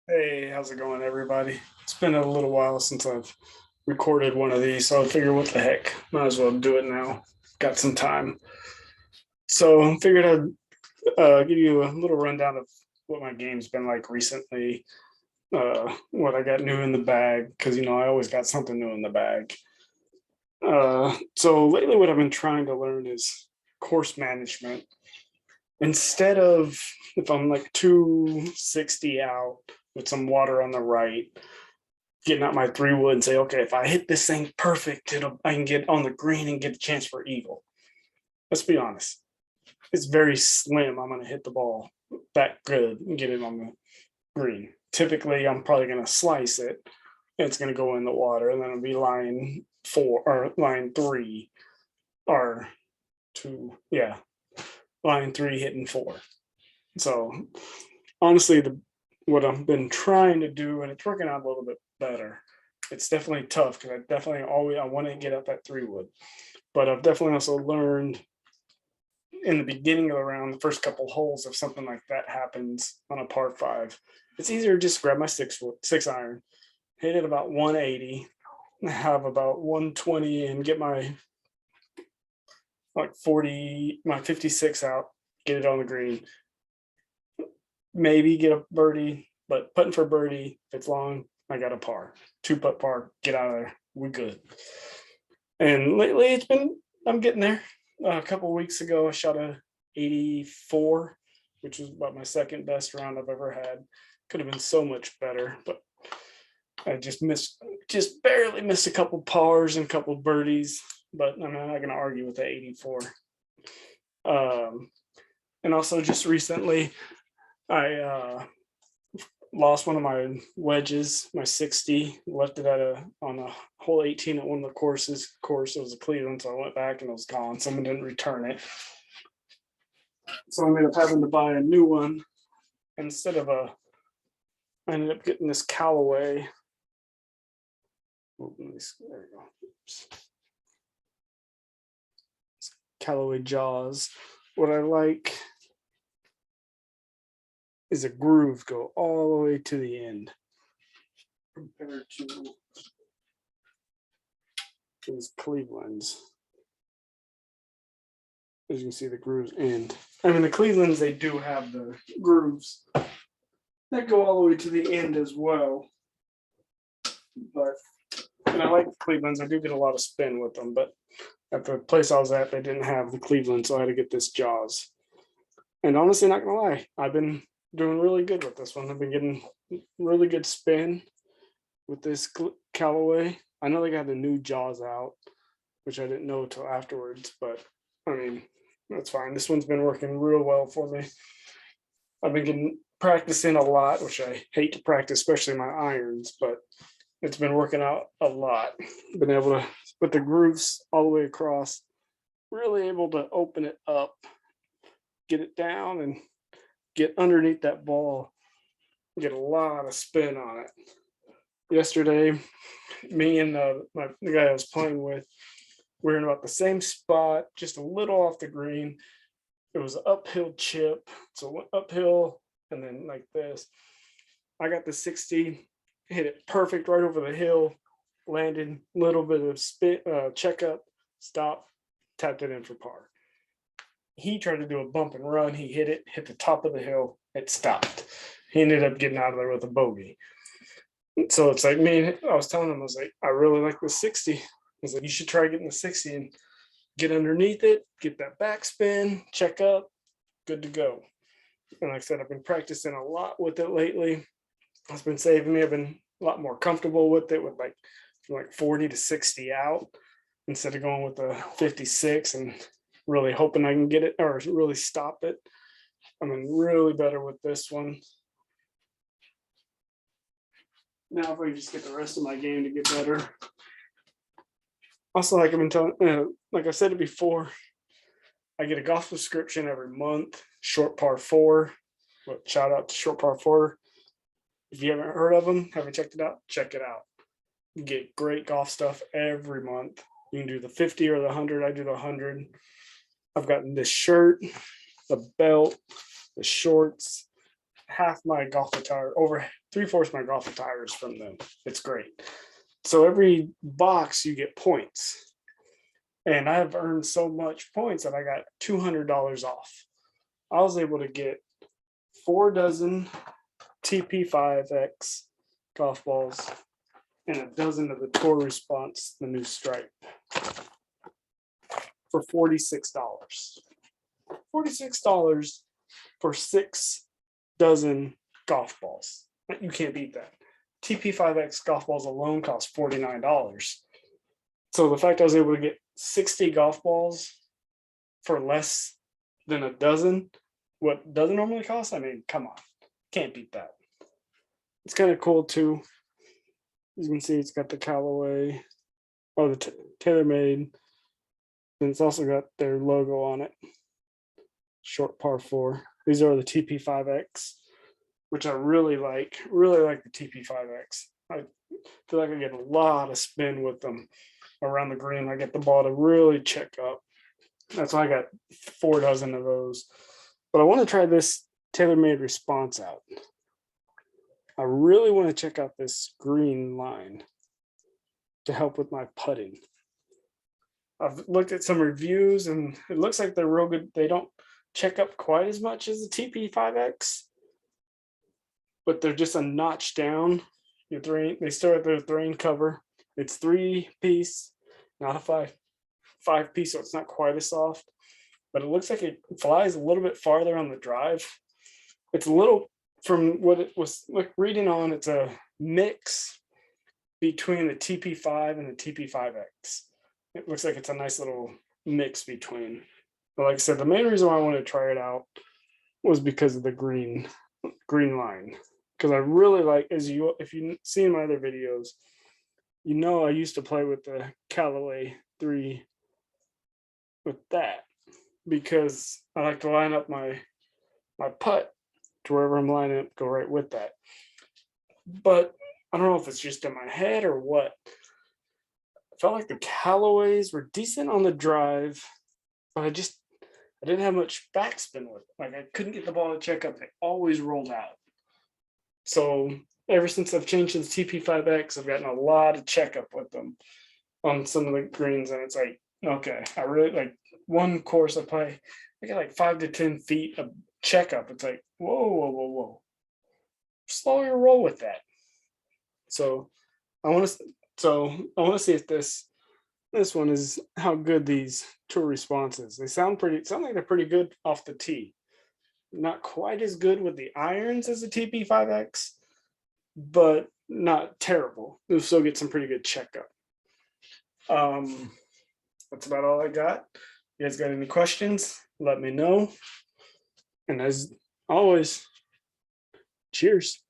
Hey, how's it going, everybody? It's been a little while since I've recorded one of these, so I figured, what the heck, might as well do it now. Got some time, so I figured I'd give you a little rundown of what my game's been like recently. What I got new in the bag, because I always got something new in the bag. So lately, what I've been trying to learn is course management. Instead of, if I'm like 260 out with some water on the right, getting out my 3 wood and say, okay, if I hit this thing perfect, I can get on the green and get a chance for eagle. Let's be honest, it's very slim. I'm going to hit the ball that good and get it on the green. Typically, I'm probably going to slice it. And it's going to go in the water, and then it'll be line 4 or line 3 or 2. Yeah, line 3 hitting 4. So honestly, the what I've been trying to do, and it's working out a little bit better. It's definitely tough because I want to get up that 3 wood, but I've definitely also learned in the beginning of the round, the first couple holes, if something like that happens on a par 5, it's easier to just grab my 6 iron, hit it about 180, have about 120, and get my like 40, my 56 out, get it on the green, maybe get a birdie, but putting for birdie, if it's long, I got a par. 2 putt par, get out of there. We good. And lately I'm getting there. A couple of weeks ago, I shot a 84, which was about my second best round I've ever had. Could have been so much better, but I just barely missed a couple pars and a couple birdies. But I'm not going to argue with the 84. Um, and also, just recently, I lost one of my wedges, my 60, left it on a hole 18 at one of the courses. Of course, it was a Cleveland, so I went back and it was gone. Someone didn't return it. So I ended up having to buy a new one. Instead of I ended up getting this Callaway. There we go. Oops. Callaway Jaws. What I like is a groove go all the way to the end compared to these Clevelands. As you can see, the grooves end. I mean, the Clevelands, they do have the grooves that go all the way to the end as well. But, and I like the Clevelands. I do get a lot of spin with them, but at the place I was at, they didn't have the Cleveland, so I had to get this Jaws. And honestly, not gonna lie, I've been doing really good with this one. I've been getting really good spin with this Callaway. I know they got the new Jaws out, which I didn't know until afterwards, but I mean, that's fine. This one's been working real well for me. I've been getting practicing a lot, which I hate to practice, especially my irons, but it's been working out a lot. Been able to put the grooves all the way across, really able to open it up, get it down, and get underneath that ball, get a lot of spin on it. Yesterday, me and the guy I was playing with, we were in about the same spot, just a little off the green. It was an uphill chip, so went uphill and then like this. I got the 60, hit it perfect right over the hill, landed, little bit of spin, check up, stop, tapped it in for par. He tried to do a bump and run. He hit it, hit the top of the hill, it stopped. He ended up getting out of there with a bogey. So it's like, man, I was telling him, I was like, I really like the 60. I was like, you should try getting the 60 and get underneath it, get that backspin, check up, good to go. And like I said, I've been practicing a lot with it lately. It's been saving me. I've been a lot more comfortable with it, with like from like 40 to 60 out instead of going with the 56 and really hoping I can get it or really stop it. I'm in really better with this one. Now, if I just get the rest of my game to get better. Also, like I've been telling, like I said it before, I get a golf subscription every month. Short Par 4. But shout out to Short Par 4. If you haven't heard of them, haven't checked it out, check it out. You get great golf stuff every month. You can do the 50 or the 100. I do the 100. I've gotten this shirt, the belt, the shorts, half my golf attire, over 3/4 my golf attires from them. It's great. So every box you get points. And I've earned so much points that I got $200 off. I was able to get 4 dozen TP5X golf balls and a dozen of the Tour Response, the new stripe, for $46. $46 for 6 dozen golf balls. You can't beat that. TP5X golf balls alone cost $49. So the fact I was able to get 60 golf balls for less than a dozen, what doesn't normally cost, I mean, come on, can't beat that. It's kind of cool too. As you can see, it's got the Callaway, or the TaylorMade, and it's also got their logo on it. Short par 4. These are the TP5X, which I really like the TP5X. I feel like I get a lot of spin with them around the green. I get the ball to really check up. That's why I got 4 dozen of those. But I want to try this TaylorMade Response out. I really want to check out this green line to help with my putting. I've looked at some reviews and it looks like they're real good. They don't check up quite as much as the TP5X, but they're just a notch down. They still have their terrain cover. It's 3-piece, not a 5-piece, so it's not quite as soft, but it looks like it flies a little bit farther on the drive. It's a little, from what it was like reading on, it's a mix between the TP5 and the TP5X. It looks like it's a nice little mix between. But like I said, the main reason why I wanted to try it out was because of the green line. Because I really like, if you've seen my other videos, you know I used to play with the Callaway 3 with that, because I like to line up my putt to wherever I'm lining up, go right with that. But I don't know if it's just in my head or what. I felt like the Callaways were decent on the drive, but I didn't have much backspin with it. Like, I couldn't get the ball to check up. They always rolled out. So ever since I've changed to the TP5X, I've gotten a lot of checkup with them on some of the greens, and it's like, okay, I really like one course I play. I get like 5 to 10 feet of checkup. It's like, whoa, slow your roll with that. So I want to see if this one is how good these Tour Responses. They sound like they're pretty good off the tee. Not quite as good with the irons as the TP5X, but not terrible. They'll still get some pretty good checkup. That's about all I got. You guys got any questions? Let me know. And as always, cheers.